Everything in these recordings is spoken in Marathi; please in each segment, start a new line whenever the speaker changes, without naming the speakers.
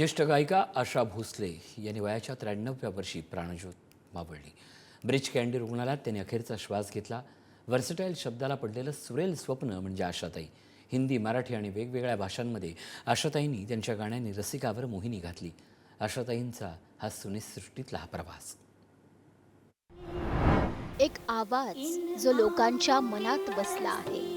ज्येष्ठ गायिका आशा भोसले यांनी वयाच्या 93व्या वर्षी प्राणज्योत मावळली. ब्रीच कँडी रुग्णालयात त्यांनी अखेरचा श्वास घेतला. व्हर्सटाईल शब्दाला पडलेलं सुरेल स्वप्न म्हणजे आशाताई. हिंदी, मराठी आणि वेगवेगळ्या भाषांमध्ये आशाताईंनी त्यांच्या गाण्यांनी रसिकावर मोहिनी घातली. आशाताईंचा हा सिनेसृष्टीतला हा प्रवास.
एक आवाज जो लोकांच्या मनात बसला आहे.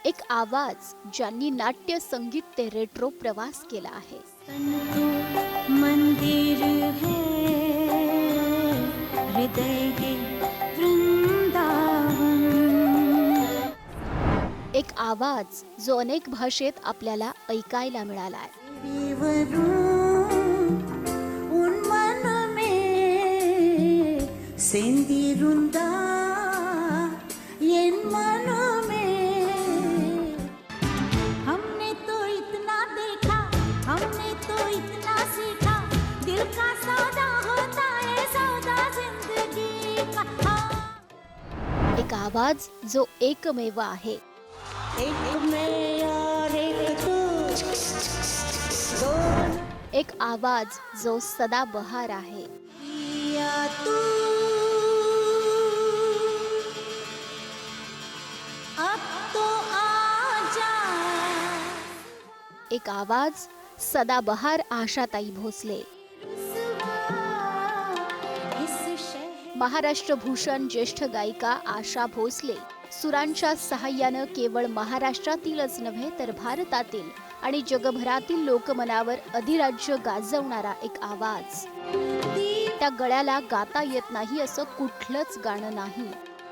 एक आवाज ज्यांनी नाट्य, संगीत ते रेट्रो प्रवास केला आहे.
मंदिर है, हृदय है वृंदावन.
एक आवाज जो अनेक भाषेत आपल्याला ऐकायला मिळाला आहे.
हमने तो इतना देखा, हमने तो इतना सीखा, दिल का सौदा होता है सौदा जिंदगी का.
एक आवाज जो एकमेव आहे. एक आवाज जो सदा बहार आहे.
अब तो आजा.
एक आवाज सदा बहार आशाताई भोसले. महाराष्ट्र भूषण ज्येष्ठ गायिका आशा भोसले सुरांच्या सहाय्यानं केवळ महाराष्ट्रातीलच नव्हे तर भारतातील आणि जगभरातील लोकमनावर अधिराज्य गाजवणारा एक आवाज. त्या गळ्याला गाता येत नाही असं कुठलंच गाणं नाही.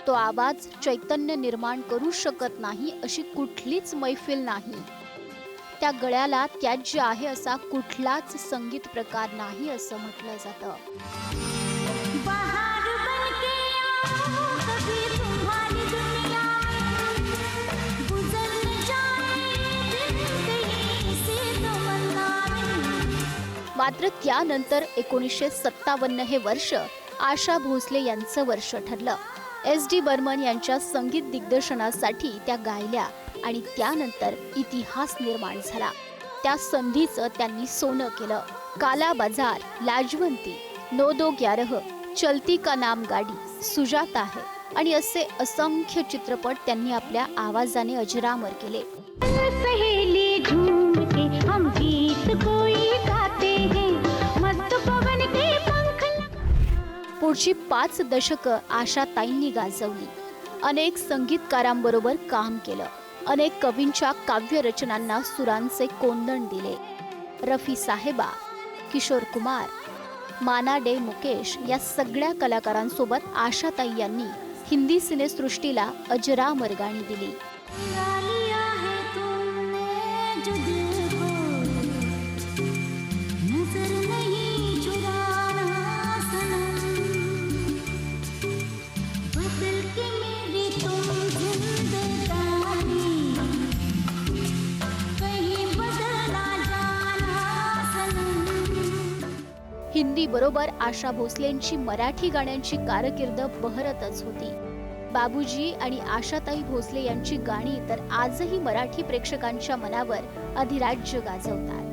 तो आवाज चैतन्य निर्माण करू शकत नाही अशी कुठलीच मैफिल नाही. त्या गळ्याला त्याज्य आहे असा कुठलाच संगीत प्रकार नाही असं म्हटलं जातं. मात्र त्यानंतर 1957 हे वर्ष आशा भोसले यांचं वर्ष ठरलं. SD बर्मन यांच्या संगीत दिग्दर्शनासाठी त्या गायल्या आणि त्यानंतर इतिहास निर्माण झाला. त्या संधीचं त्यांनी सोनं केलं. काला बाजार, लाजवंती, नो दो ग्यारह, चलती का नाम गाडी, सुजाता है आणि असे असंख्य चित्रपट त्यांनी आपल्या आवाजाने अजरामर केले.
सहेली झूम के हम गीत कोई गाते हैं, मस्त पवन के पंख.
पुढची 5 दशकं आशाताईंनी गाजवली. अनेक संगीतकारांबरोबर काम केलं. अनेक कवींच्या काव्यरचनांना सुरांचे कोंदण दिले. रफी साहेबा, किशोर कुमार, माना डे मुकेश या सगळ्या कलाकारांसोबत आशाताई यांनी हिंदी सिनेसृष्टीला अजरामर गाणी दिली. हिंदी बरोबर आशा भोसलेंची मराठी गाण्यांची कारकीर्द बहरतच होती. बाबूजी आणि आशाताई भोसले यांची गाणी तर आजही मराठी प्रेक्षकांच्या मनावर अधिराज्य गाजवतात.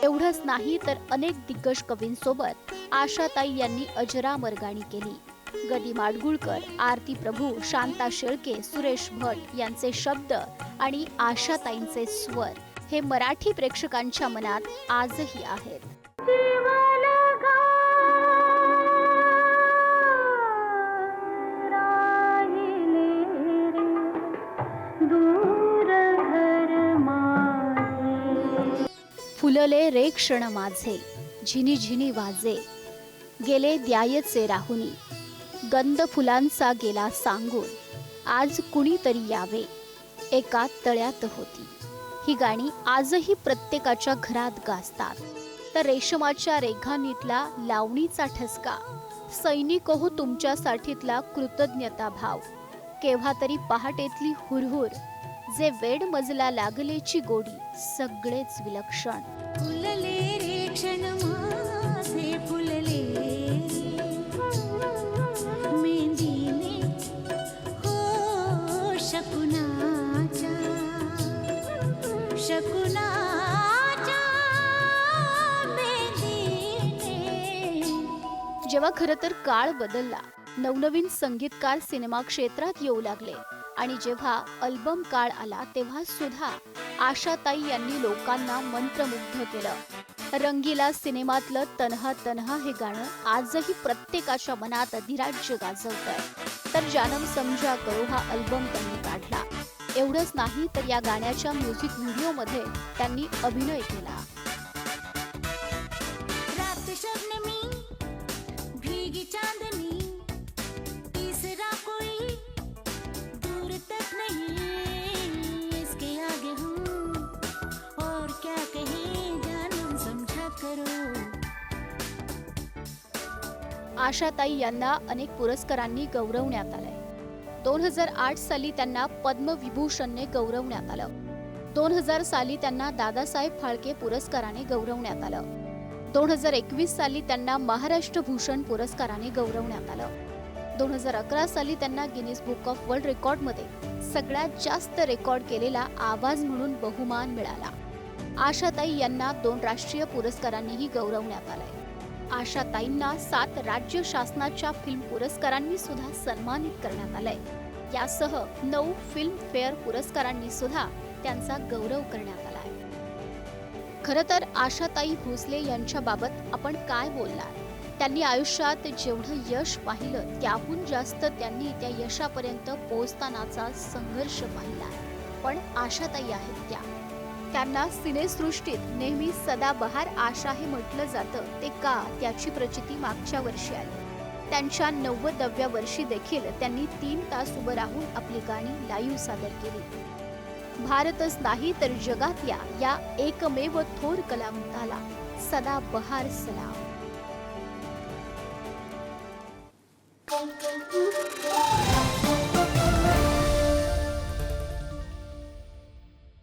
एवढंच नाही तर अनेक दिग्गज कवींसोबत आशाताई यांनी अजरामर गाणी केली. गदी माडगुळकर, आरती प्रभू, शांता शेळके, सुरेश भट यांचे शब्द आणि आशाताईंचे स्वर हे मराठी प्रेक्षकांच्या मनात आजही आहेत. फुलले रे क्षण माझे, झिनी झिनी वाजे, गेले द्यायचे राहुनी, गंध फुलांचा गेला सांगून, आज कुणीतरी यावे, एका तळ्यात होती. ही गाणी आजही प्रत्येकाच्या घरात गाजतात. तर रेशमाच्या रेघांनीतला लावणीचा ठसका, सैनिक हो तुमच्यासाठीतला कृतज्ञता भाव, केव्हा तरी पहाटेतली हुरहुर, जे वेड मजला लागलेची गोडी, सगळेच विलक्षण.
फुलले रे क्षण माझे फुलले मेहंदीने हो शकुनाच्या मेहंदीने.
जेव्हा खरं तर काळ बदलला, नवनवीन संगीतकार सिनेमा क्षेत्रात येऊ लागले आणि जेव्हा अल्बम काळ आला, तेव्हा सुद्धा आशाताई यांनी लोकांना मंत्रमुग्ध केलं. रंगीला सिनेमातलं तन्हा तन्हा हे गाणं आजही प्रत्येकाच्या मनात अधिराज्य गाजवतंय. तर जानम समजा करो हा अल्बम त्यांनी काढला. एवढंच नाही तर या गाण्याच्या म्युझिक व्हिडिओमध्ये त्यांनी अभिनय केला.
रात शबनमी भीगी चांदनी तीसरा कोई दूर तक नहीं इसके आगे हूँ और क्या कहे जानम समझा करो.
आशाताई यांना अनेक पुरस्कारांनी गौरवण्यात आलंय. 2008 साली त्यांना पद्मविभूषणने गौरवण्यात आलं. 2000 साली त्यांना दादासाहेब फाळके पुरस्काराने गौरवण्यात आलं. 2021 साली त्यांना महाराष्ट्र भूषण पुरस्काराने गौरवण्यात आलं. 2011 साली त्यांना गिनीज बुक ऑफ वर्ल्ड रेकॉर्डमध्ये सगळ्यात जास्त रेकॉर्ड केलेला आवाज म्हणून बहुमान मिळाला. आशाताई यांना 2 राष्ट्रीय पुरस्कारांनीही गौरवण्यात आलंय. आशाताईंना 7 राज्य शासनाच्या फिल्म पुरस्कारांनी सुद्धा सन्मानित करण्यात आलंय. यासह 9 फिल्म फेअर पुरस्कारांनी सुद्धा त्यांचा गौरव करण्यात आलाय. खरं तर आशाताई भोसले यांच्याबाबत आपण काय बोलणार? त्यांनी आयुष्यात जेवढं यश पाहिलं त्याहून जास्त त्यांनी त्या यशापर्यंत पोहोचतानाचा संघर्ष पाहिला. पण आशाताई आहेत त्यांना सिनेसृष्टीत नेहमी सदाबहार आशा हे म्हटलं जातं. ते का, त्याची प्रचिती मागच्या वर्षी आली. त्यांच्या 90व्या वर्षी देखील त्यांनी 3 तास उभं राहून आपली गाणी लाईव्ह सादर केली. भारतच नाही तर जगातल्या या एकमेव थोर कलावंताला सदाबहार सलाम.